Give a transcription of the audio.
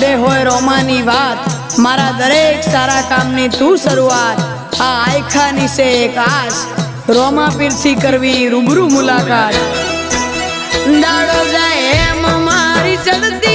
મોઢે હોય રોમાની વાત, મારા દરેક સારા કામની તું શરૂઆત। આ આયખાની છે એક આસ, રોમા પીરથી કરવી રૂબરૂ મુલાકાત। દાડો જાય એમ મારી ચડતી